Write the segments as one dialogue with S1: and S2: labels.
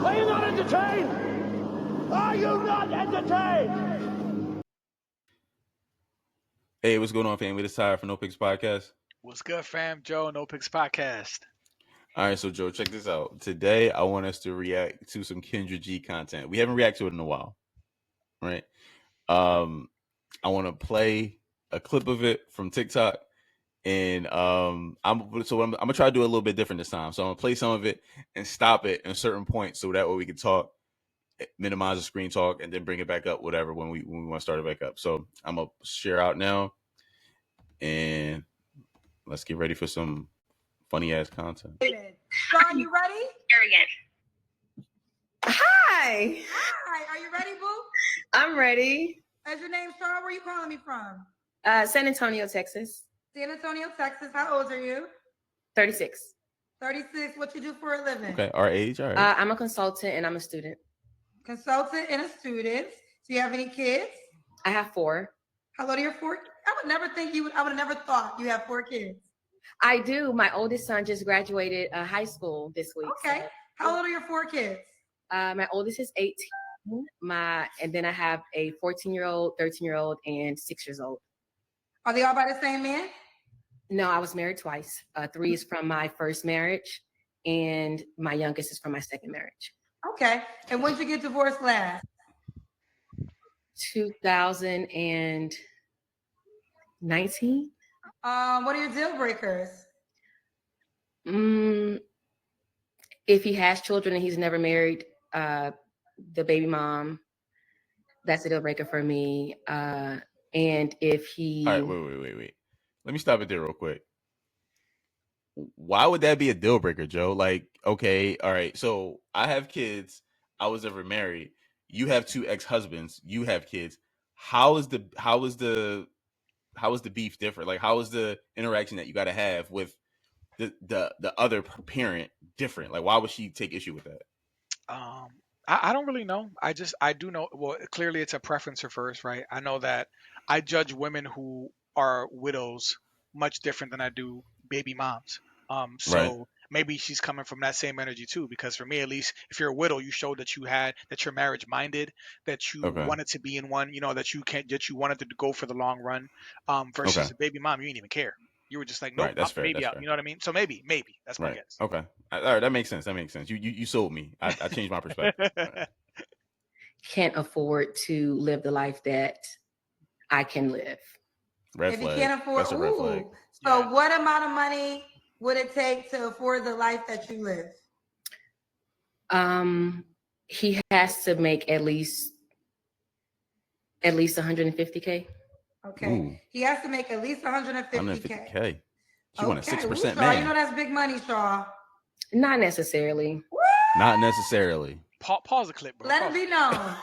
S1: Are you not entertained? Are you not entertained?
S2: Hey, what's going on, family? This is Tyler from No Picks Podcast.
S3: What's good, fam? Joe, No Picks Podcast.
S2: All right, so Joe, check this out. Today, I want us to react to some Kendra G content. We haven't reacted to it in a while, right? I want to play a clip of it from TikTok, and I'm gonna try to do it a little bit different this time. So I'm gonna play some of it and stop it at a certain point, so that way we can talk, minimize the screen talk, and then bring it back up, whatever, when we want to start it back up. So I'm gonna share out now, and let's get ready for some funny ass content.
S4: Sean, you ready?
S5: Hi,
S4: Hi, are you ready, boo?
S5: I'm ready.
S4: Is your name Sean? Where are you calling me from?
S5: San Antonio, Texas.
S4: San Antonio, Texas. How old are you?
S5: 36.
S4: 36. What you do for a living?
S2: Okay, our age, all right.
S5: I'm a consultant and I'm a student.
S4: Consultant and a student. Do you have any kids?
S5: I have 4.
S4: How old are your 4? I would never think you would. I would have never thought you have 4 kids.
S5: I do. My oldest son just graduated high school this week.
S4: Okay. How old are your 4 kids?
S5: My oldest is 18. And then I have a 14-year-old, 13-year-old, and 6 years old.
S4: Are they all by the same man?
S5: No, I was married twice. 3 is from my first marriage, and my youngest is from my second marriage.
S4: Okay. And when did you get divorced last?
S5: 2019.
S4: What are your deal breakers?
S5: If he has children and he's never married, the baby mom, that's a deal breaker for me. And if he...
S2: All right, wait. Let me stop it there real quick. Why would that be a deal breaker, Joe? Like, okay, all right. So I have kids. I was ever married. You have 2 ex-husbands. You have kids. How is the beef different? Like, how is the interaction that you got to have with the other parent different? Like, why would she take issue with that?
S3: I don't really know. I do know. Well, clearly it's a preference for first, right? I know that I judge women who are widows much different than I do baby moms. So
S2: Right.
S3: maybe she's coming from that same energy too. Because for me, at least, if you're a widow, you showed that you're marriage minded, that you
S2: Okay.
S3: wanted to be in one. You know that you wanted to go for the long run. Versus
S2: Okay.
S3: a baby mom, you didn't even care. You were just like, nope,
S2: Right, that's fair,
S3: maybe
S2: that's
S3: out.
S2: fair.
S3: You know what I mean? So maybe that's my
S2: Right.
S3: guess.
S2: Okay. All right. That makes sense. You sold me. I changed my perspective. Right.
S5: can't afford to live the life that I can live.
S2: Red
S4: If
S2: flag.
S4: you can't afford,
S2: That's a red flag.
S4: So
S3: Yeah.
S4: what amount of money would it take to afford the life that you live?
S5: He has to make at least 150K.
S4: Okay.
S2: Ooh.
S4: He has to make at least 150K.
S2: 150K. She want a
S4: Okay.
S2: 6%
S4: Shaw,
S2: man.
S4: you know that's big money, Shaw.
S5: Not necessarily.
S2: Not necessarily.
S3: Pause the clip, bro.
S4: Let
S3: Pause
S4: it be known.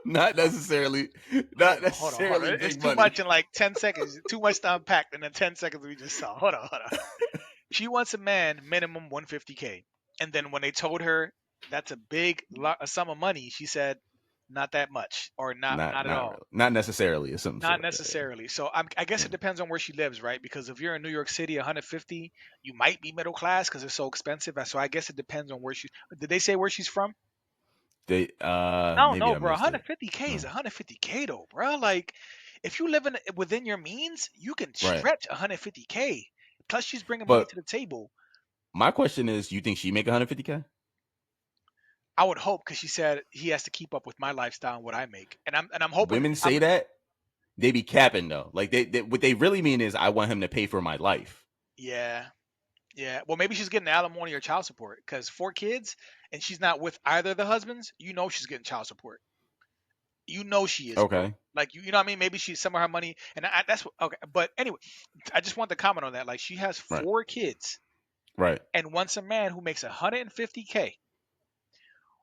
S2: Not necessarily.
S3: Hold
S2: Not
S3: on.
S2: necessarily.
S3: It's
S2: big
S3: too
S2: money.
S3: much in like 10 seconds. Too much to unpack in the 10 seconds we just saw. Hold on. She wants a man minimum 150K. And then when they told her that's a sum of money, she said, not that much, or not at all.
S2: Really. Not necessarily. It's something.
S3: Not necessarily. So I guess it depends on where she lives, right? Because if you're in New York City, 150, you might be middle class because it's so expensive. So I guess it depends on where she. Did they say where she's from?
S2: They
S3: I don't
S2: maybe
S3: know,
S2: I
S3: bro.
S2: missed it.
S3: 150K is 150K though, bro. Like, if you live within your means, you can
S2: Right.
S3: stretch 150K. Plus, she's bringing money
S2: But
S3: to the table.
S2: my question is, you think she make 150K?
S3: I would hope, because she said he has to keep up with my lifestyle and what I make, and I'm hoping.
S2: Women say that. They be capping though. Like they what they really mean is, I want him to pay for my life.
S3: Yeah. Well, maybe she's getting alimony or child support, because 4 kids and she's not with either of the husbands. You know she's getting child support. You know she is.
S2: Okay.
S3: Bro. Like you know what I mean? Maybe she's some of her money, and that's what. Okay, but anyway, I just want to comment on that. Like, she has 4 kids,
S2: Right.
S3: and wants a man who makes 150K.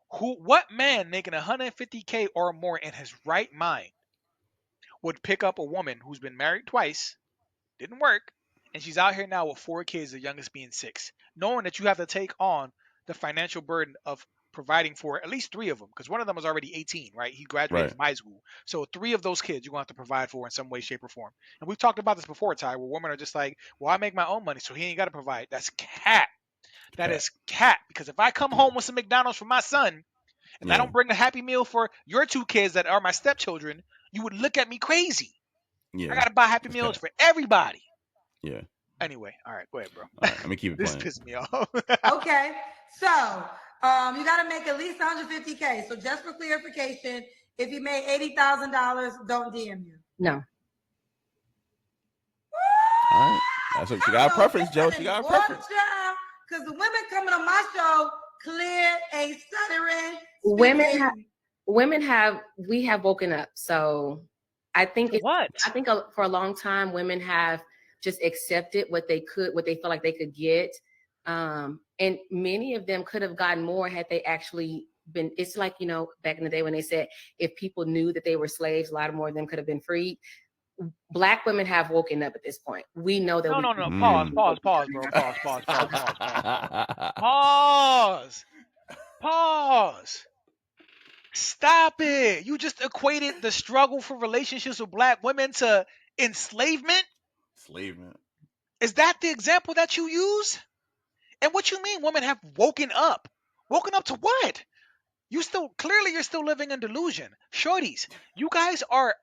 S3: What man making 150K or more in his right mind would pick up a woman who's been married twice, didn't work, and she's out here now with 4 kids, the youngest being 6, knowing that you have to take on the financial burden of providing for at least 3 of them, because one of them was already 18, right? He graduated from high school. So 3 of those kids you're going to have to provide for in some way, shape, or form. And we've talked about this before, Ty, where women are just like, well, I make my own money, so he ain't got to provide. That's cap. That is cap. Because if I come home with some McDonald's for my son, and I don't bring a Happy Meal for your 2 kids that are my stepchildren, you would look at me crazy.
S2: Yeah.
S3: I gotta buy Happy Meals for everybody.
S2: Yeah.
S3: Anyway, all right, go ahead, bro.
S2: All right, let me keep it
S3: This
S2: playing.
S3: pissed me off.
S4: Okay, so you got to make at least 150K. So just for clarification, if you made $80,000, don't DM you.
S5: No.
S2: All right. That's what she got a preference, Joe. She got a preference.
S4: Because the women coming on my show, clear, ain't stuttering.
S5: We have woken up. So I think for a long time, women have just accepted what they felt like they could get. And many of them could have gotten more had they actually been, it's like, back in the day when they said, if people knew that they were slaves, a lot more of them could have been freed. Black women have woken up at this point. We know that.
S3: Pause, bro. Pause. Stop it. You just equated the struggle for relationships with black women to enslavement?
S2: Enslavement.
S3: Is that the example that you use? And what you mean women have woken up? Woken up to what? You're still living in delusion. Shorties, you guys are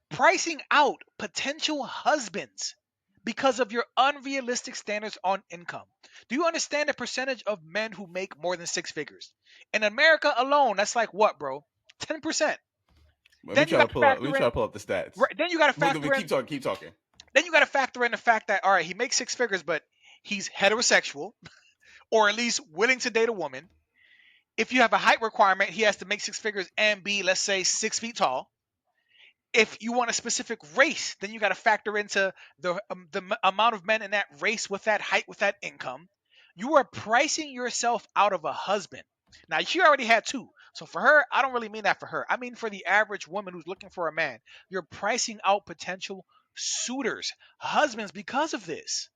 S3: pricing out potential husbands because of your unrealistic standards on income. Do you understand the percentage of men who make more than 6 figures? In America alone, that's like what, bro? 10%.
S2: Let me try to pull up the stats.
S3: Right, then you got to factor in.
S2: Keep talking.
S3: Then you got to factor in the fact that, all right, he makes 6 figures, but he's heterosexual, or at least willing to date a woman. If you have a height requirement, he has to make 6 figures and be, let's say, 6 feet tall. If you want a specific race, then you got to factor into the amount of men in that race with that height, with that income. You are pricing yourself out of a husband. Now, she already had 2. So for her, I don't really mean that for her. I mean for the average woman who's looking for a man. You're pricing out potential suitors, husbands, because of this.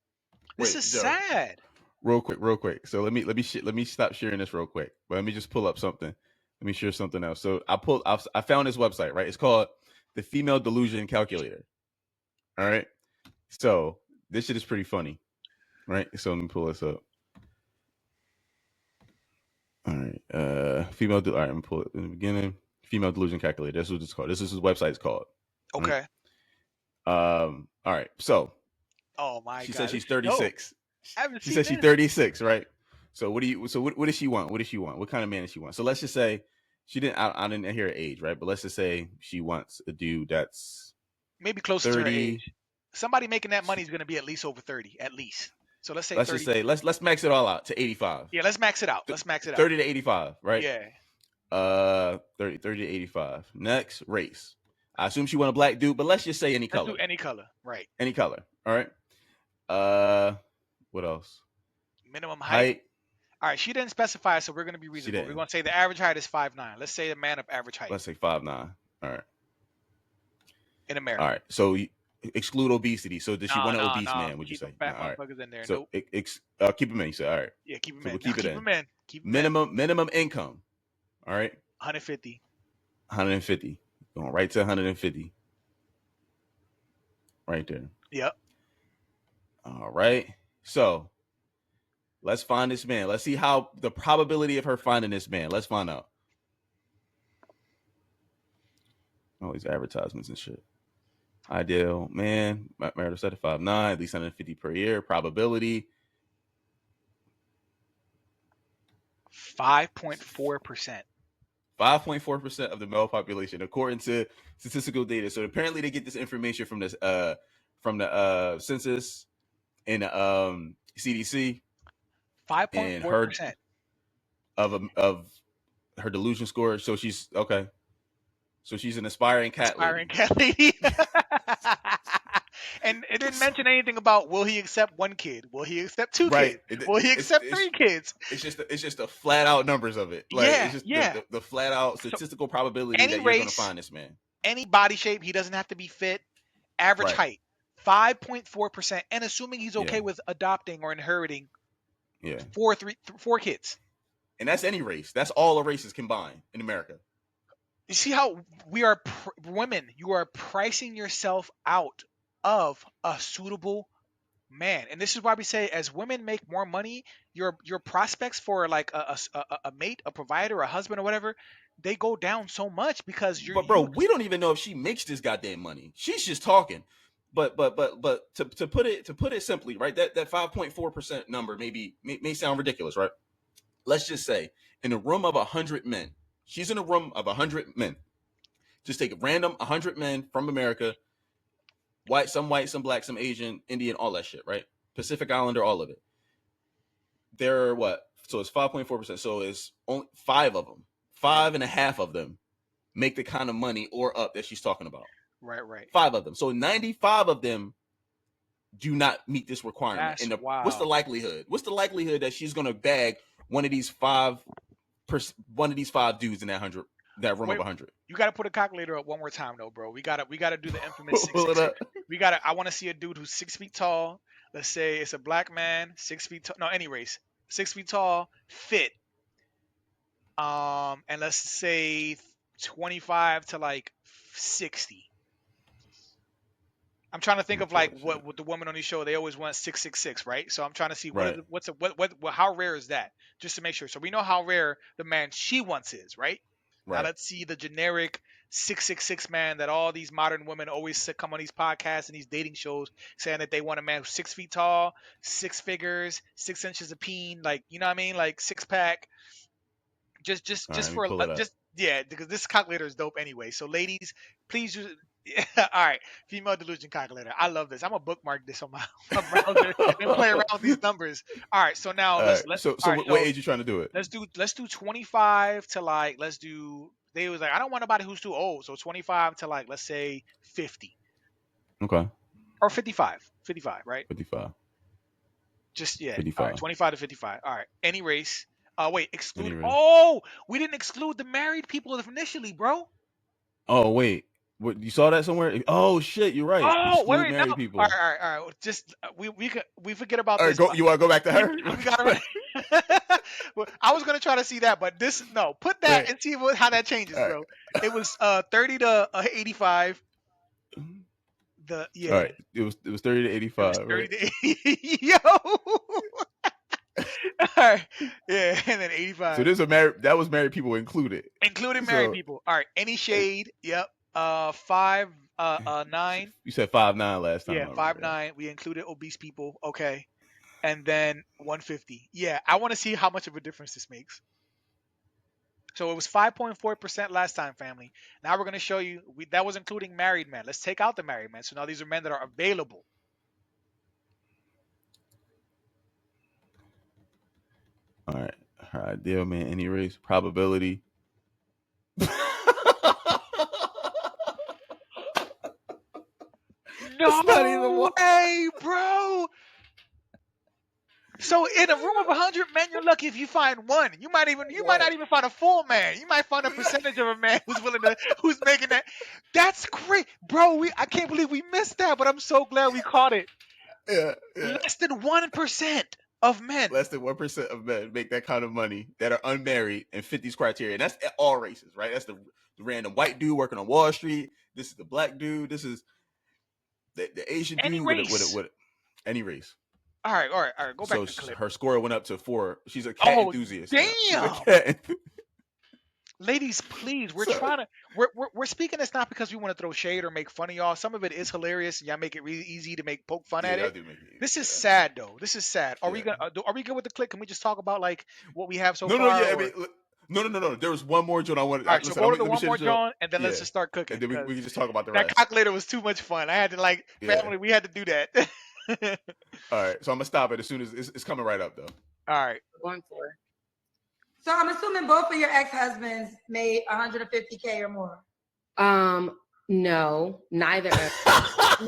S3: This is
S2: Joe,
S3: sad.
S2: Real quick. So let me stop sharing this real quick. But let me just pull up something. Let me share something else. So I found this website, right? It's called the Female Delusion Calculator. All right. So this shit is pretty funny, right? So let me pull this up. All right. All right. Let me pull it in the beginning. Female Delusion Calculator. That's what it's called. This is what the website's called.
S3: Okay.
S2: Right? All right. So.
S3: Oh my God.
S2: She said she's 36.
S3: She
S2: said she's 36, right? So what does she want? What does she want? What kind of man does she want? So let's just say she didn't. I didn't hear her age, right? But let's just say she wants a dude that's
S3: maybe closer to her age. Somebody making that money is going to be at least over 30, at least. So let's say.
S2: Let's 30. Just say let's max it all out to 85.
S3: Yeah, let's max it out.
S2: 30 to 85, right?
S3: Yeah.
S2: 30 to 85. Next, race. I assume she want a black dude, but let's just say any color.
S3: Let's do any color, right?
S2: Any color. All right. What else?
S3: Minimum height. All right, she didn't specify, so we're going to be reasonable. We're going to say the average height is 5'9". Let's say a man of average height.
S2: Let's say 5'9". All right.
S3: In America.
S2: All right. So exclude obesity. So does she want an obese man? Would you say?
S3: Fat motherfuckers in there.
S2: So keep him in. You say, all right.
S3: Yeah, keep him
S2: in.
S3: We'll
S2: keep it in. Minimum income. All right.
S3: 150.
S2: 150. Going right to 150. Right there.
S3: Yep.
S2: All right. So let's find this man. Let's see how the probability of her finding this man. Let's find out. All these advertisements and shit. Ideal man, marital status 5'9", at least 150 per year. Probability
S3: 5.4%.
S2: 5.4% of the male population, according to statistical data. So apparently, they get this information from the census and CDC.
S3: 5.4%
S2: of her delusion score. So she's okay. So she's an aspiring cat
S3: lady. And it didn't mention anything about will he accept 1 kid? Will he accept 2 kids? Will he accept 3 kids?
S2: It's just the flat out numbers of it. Like,
S3: yeah,
S2: it's just the flat out statistical probability that you're going to find this man.
S3: Any body shape, he doesn't have to be fit. Average height, 5.4%, and assuming he's okay with adopting or inheriting 4 kids.
S2: And that's any race. That's all the races combined in America.
S3: You see how we are women? You are pricing yourself out of a suitable man, and this is why we say as women make more money, your prospects for like a mate, a provider, a husband, or whatever, they go down so much because
S2: But bro, we don't even know if she makes this goddamn money. She's just talking. But to put it simply, right? That 5.4% number may sound ridiculous, right? Let's just say in a room of 100 men, she's in a room of 100 men. Just take a random 100 men from America, some white, some black, some Asian, Indian, all that shit, right? Pacific Islander, all of it. They're what? So it's 5.4%. So it's only 5 of them, 5.5 of them make the kind of money or up that she's talking about.
S3: Right.
S2: 5 of them. So 95 of them do not meet this requirement.
S3: That's wild.
S2: What's the likelihood? What's the likelihood that she's gonna bag one of these five dudes in that room of 100?
S3: You got to put a calculator up one more time, though, bro. We gotta do the infamous 666. I want to see a dude who's 6 feet tall. Let's say it's a black man, 6 feet tall. No, any race, 6 feet tall, fit. And let's say 25 to like 60. I'm trying to think of like what with the woman on the show, they always want 666, right? So I'm trying to see what how rare is that, just to make sure. So we know how rare the man she wants is, right? Now let's see the generic 666 man that all these modern women always come on these podcasts and these dating shows saying that they want a man who's 6 feet tall, 6 figures, 6 inches of peen, like, you know what I mean, like 6-pack. Because this calculator is dope anyway. So ladies, please use all right, female delusion calculator. I love this. I'm gonna bookmark this on my browser and play around with these numbers. All right, so now let's
S2: what age are you trying to do it?
S3: Let's do 25 to like they was like, I don't want nobody who's too old, so 25 to like, let's say 50.
S2: Okay.
S3: Or 55, right?
S2: 55.
S3: Just
S2: 55.
S3: All right, 25 to 55. All right, any race. Wait, exclude. Oh, we didn't exclude the married people initially, bro.
S2: Oh wait, what, you saw that somewhere? Oh shit, you're right.
S3: Oh,
S2: exclude
S3: wait,
S2: married
S3: no.
S2: people.
S3: All right. Just we forget about this.
S2: You want to go back to her?
S3: We got well, I was gonna try to see that, but put that and see how that changes, bro. It was 30 to 85. All right,
S2: it was 30 to 85.
S3: 30 to 80. Yo. All right, yeah, and then 85.
S2: So that was married people included.
S3: Including married people. All right, any shade. Yep. 5 9.
S2: You said 5'9" last time.
S3: Yeah, 5'9". We included obese people. Okay. And then 150. Yeah, I want to see how much of a difference this makes. So it was 5.4% last time, family. Now we're going to show you that was including married men. Let's take out the married men. So now these are men that are available.
S2: All right. Ideal man, any race, probability.
S3: No way, bro. So in a room of 100 men, you're lucky if you find one. You might not even find a full man. You might find a percentage of a man who's making that. That's great, bro. I can't believe we missed that, but I'm so glad we caught it.
S2: Yeah.
S3: Less than 1% of men.
S2: Less than 1% of men make that kind of money that are unmarried and fit these criteria. And that's all races, right? That's the random white dude working on Wall Street. This is the black dude. This is the Asian dude with any race.
S3: All right. Go back to the clip.
S2: Her score went up to 4. She's a cat enthusiast.
S3: Damn. Ladies, please. We're speaking this not because we want to throw shade or make fun of y'all. Some of it is hilarious, and y'all make it really easy to poke fun at it. This is sad, though. This is sad. Are we good with the clip? Can we just talk about like what we have so far?
S2: No. There was one more joint I wanted.
S3: All right, so go to the one more joint, and then let's just start cooking.
S2: And then we can just talk about the rest.
S3: That calculator was too much fun. I had to family. We had to do that.
S2: All right, so I'm gonna stop it as soon as it's coming right up, though.
S3: All right,
S4: going for it. So I'm assuming both of your ex-husbands made 150K or more.
S5: No, neither.
S2: All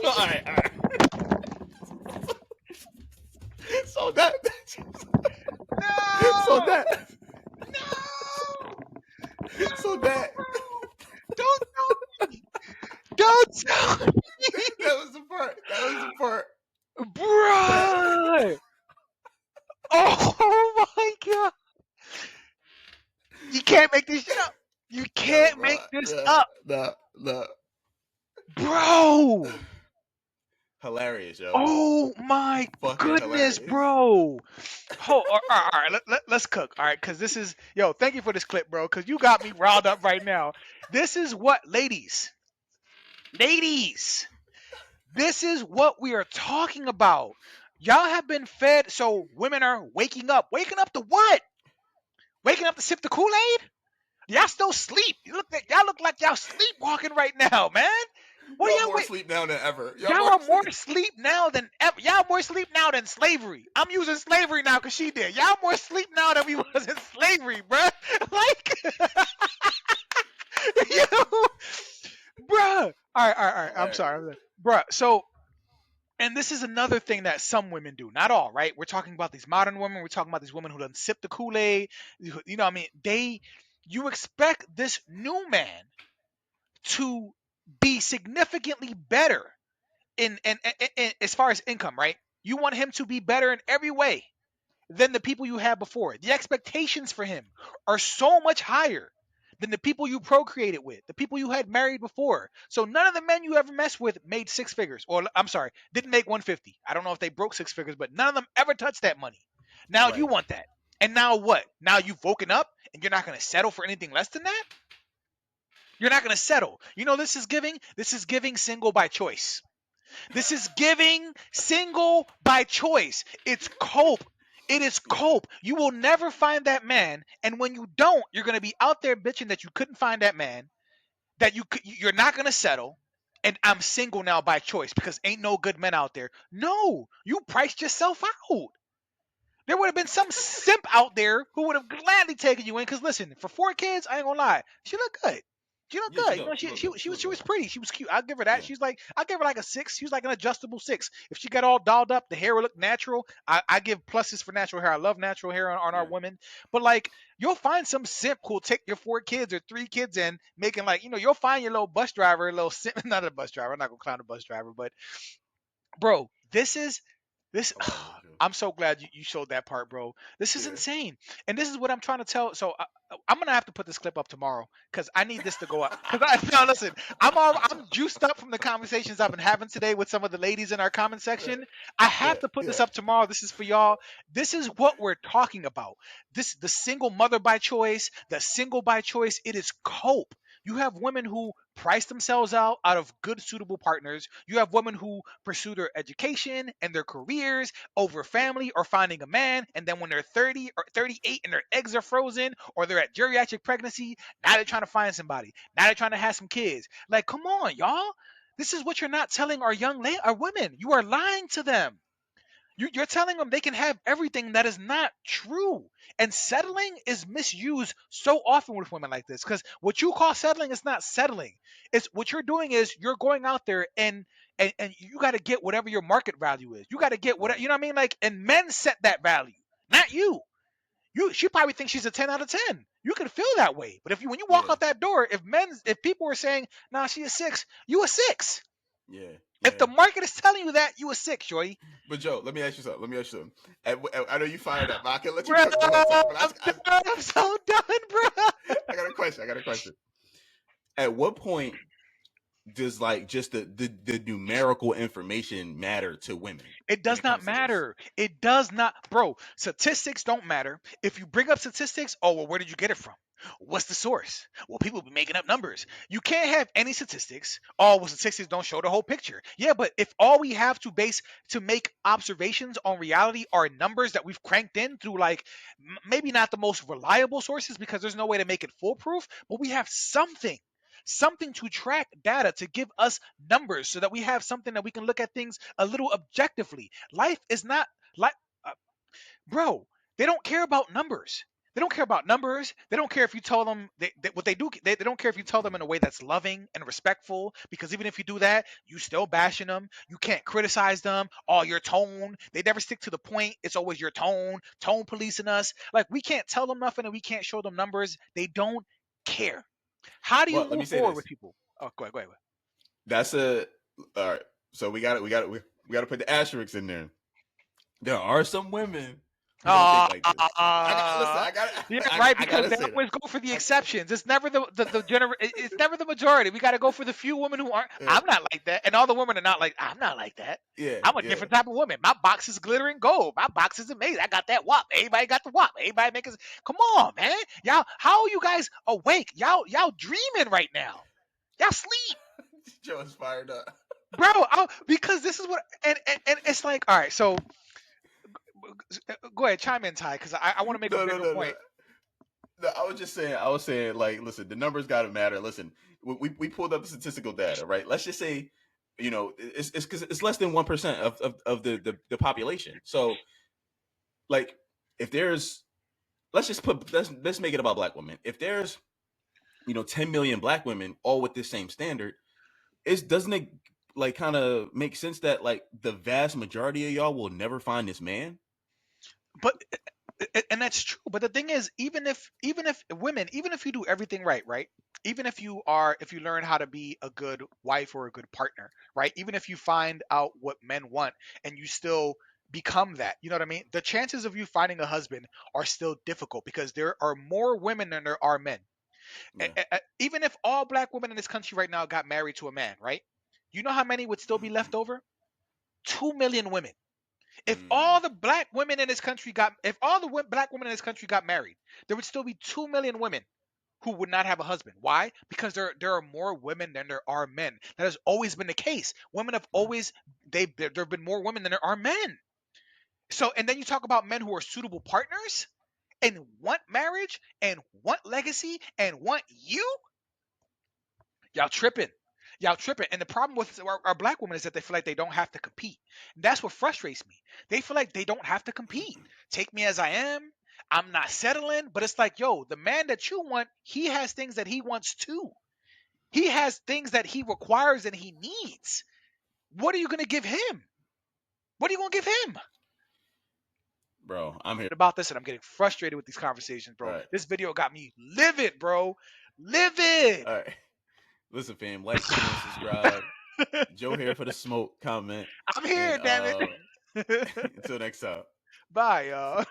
S2: right. So that.
S3: No.
S2: So that.
S3: No.
S2: So that.
S3: Don't tell me. Don't tell me.
S2: That was the part.
S3: Bro. Oh my god. You can't make this shit up. You can't make this up.
S2: No.
S3: Bro.
S2: hilarious, yo.
S3: Oh my goodness,
S2: hilarious.
S3: bro. All right, let's cook. All right, because this is, thank you for this clip, bro, because you got me riled up right now. This is what, ladies, this is what we are talking about. Y'all have been fed, so women are waking up. Waking up to what? Waking up to sip the Kool-Aid? Y'all still sleep. Y'all look like y'all sleepwalking right now, man. What
S2: y'all
S3: y'all
S2: more asleep now than ever.
S3: Y'all are more asleep now than ever. Y'all more asleep now than slavery. I'm using slavery now because she did. Y'all more asleep now than we was in slavery, bruh. Like, bruh. All right. I'm sorry, bruh. So, and this is another thing that some women do. Not all, right? We're talking about these modern women. We're talking about these women who done sip the Kool-Aid. You know what I mean? You expect this new man to be significantly better in as far as income, right? You want him to be better in every way than the people you had before. The expectations for him are so much higher than the people you procreated with, the people you had married before. So none of the men you ever messed with made six figures, or I'm sorry, didn't make 150. I don't know if they broke six figures, but none of them ever touched that money. Now you want that. And now what? Now you've woken up and you're not going to settle for anything less than that? You're not going to settle. You know this is giving? This is giving single by choice. This is giving single by choice. It's cope. It is cope. You will never find that man, and when you don't, you're gonna be out there bitching that you couldn't find that man, that you're not gonna settle, and I'm single now by choice because ain't no good men out there. No, you priced yourself out. There would have been some simp out there who would have gladly taken you in. Because listen, for 4 kids, I ain't gonna lie, she looked good. She looked good. You know, she was pretty. She was cute. I'll give her that.
S2: Yeah.
S3: I'll give her like a 6. She was like an adjustable 6. If she got all dolled up, the hair would look natural. I give pluses for natural hair. I love natural hair on our women. But like, you'll find some simp who'll take your 4 kids or 3 kids in, making like, you'll find your little bus driver, a little simp, not a bus driver. I'm not gonna clown a bus driver, but bro, this. I'm so glad you showed that part, bro. This is insane, and this is what I'm trying to tell. So I'm gonna have to put this clip up tomorrow because I need this to go up. Because no, listen, I'm juiced up from the conversations I've been having today with some of the ladies in our comment section. I have to put this up tomorrow. This is for y'all. This is what we're talking about. The single mother by choice, the single by choice. It is cope. You have women who price themselves out of good, suitable partners. You have women who pursue their education and their careers over family or finding a man. And then when they're 30 or 38 and their eggs are frozen or they're at geriatric pregnancy, now they're trying to find somebody. Now they're trying to have some kids. Like, come on, y'all. This is what you're not telling our our women. You are lying to them. You're telling them they can have everything that is not true. And settling is misused so often with women like this because what you call settling is not settling. It's what you're doing is you're going out there and you got to get whatever your market value is. You got to get whatever, you know what I mean? Like, and men set that value, not you. She probably thinks she's a 10 out of 10. You can feel that way. But when you walk out that door, if people were saying, nah, she a 6, you a 6.
S2: Yeah.
S3: If the market is telling you that, you a 6, shorty.
S2: But Joe, let me ask you something. I know you fired up, but I can let you
S3: Bro,
S2: go on.
S3: I'm so done, bro.
S2: I got a question. At what point does like just the numerical information matter to women?
S3: It does not matter. It does not, bro. Statistics don't matter. If you bring up statistics, oh well, where did you get it from? What's the source? Well, people be making up numbers. You can't have any statistics. Oh, well, statistics don't show the whole picture. Yeah, but if all we have to make observations on reality are numbers that we've cranked in through like maybe not the most reliable sources because there's no way to make it foolproof, but we have something to track data to give us numbers so that we have something that we can look at things a little objectively. Life is not like, uh, bro, they don't care about numbers. They don't care about numbers. They don't care if you tell them what they do. They don't care if you tell them in a way that's loving and respectful, because even if you do that, you still bashing them. You can't criticize them. Oh, your tone. They never stick to the point. It's always your tone policing us. Like, we can't tell them nothing and we can't show them numbers. They don't care. How do you move forward with people? Oh, go ahead.
S2: That's all right. So we got to put the asterisks in there. There are some women Who don't think like this?
S3: Right, because
S2: gotta
S3: they
S2: say
S3: always go for the exceptions. It's never it's never the majority. We got to go for the few women who aren't. I'm not like that, and all the women are not like. I'm not like that.
S2: Yeah,
S3: I'm a different type of woman. My box is glittering gold. My box is amazing. I got that WAP. Everybody got the WAP. Everybody making. Come on, man. Y'all, how are you guys awake? Y'all dreaming right now. Y'all sleep.
S2: Joe is fired up,
S3: bro. Because this is what, and it's like, all right. So go ahead, chime in, Ty, because I want to make a bigger point.
S2: No, I was saying, like, listen, the numbers got to matter. Listen, we pulled up the statistical data, right? Let's just say, it's because it's less than 1% of the population. So, like, if there's, let's make it about black women. If there's, 10 million black women all with this same standard, doesn't it like kind of make sense that like the vast majority of y'all will never find this man?
S3: But and that's true. But the thing is, even if women, even if you do everything right, even if you learn how to be a good wife or a good partner, right? Even if you find out what men want and you still become that, you know what I mean? The chances of you finding a husband are still difficult because there are more women than there are men. Yeah. Even if all black women in this country right now got married to a man, right? You know how many would still be left over? 2 million women. If all the black women in this country black women in this country got married, there would still be 2 million women who would not have a husband. Why? Because there are more women than there are men. That has always been the case. Women have always there have been more women than there are men. So, and then you talk about men who are suitable partners and want marriage and want legacy and want you. Y'all tripping. And the problem with our black women is that they feel like they don't have to compete. And that's what frustrates me. They feel like they don't have to compete. Take me as I am. I'm not settling. But it's like, yo, the man that you want, he has things that he wants too. He has things that he requires and he needs. What are you going to give him? What are you going to give him?
S2: Bro, I'm here
S3: about this, and I'm getting frustrated with these conversations, bro. Right. This video got me livid, bro. Livid.
S2: All right. Listen, fam, like, comment, subscribe. Joe here for the smoke, comment.
S3: I'm here, damn it.
S2: Until next time.
S3: Bye, y'all.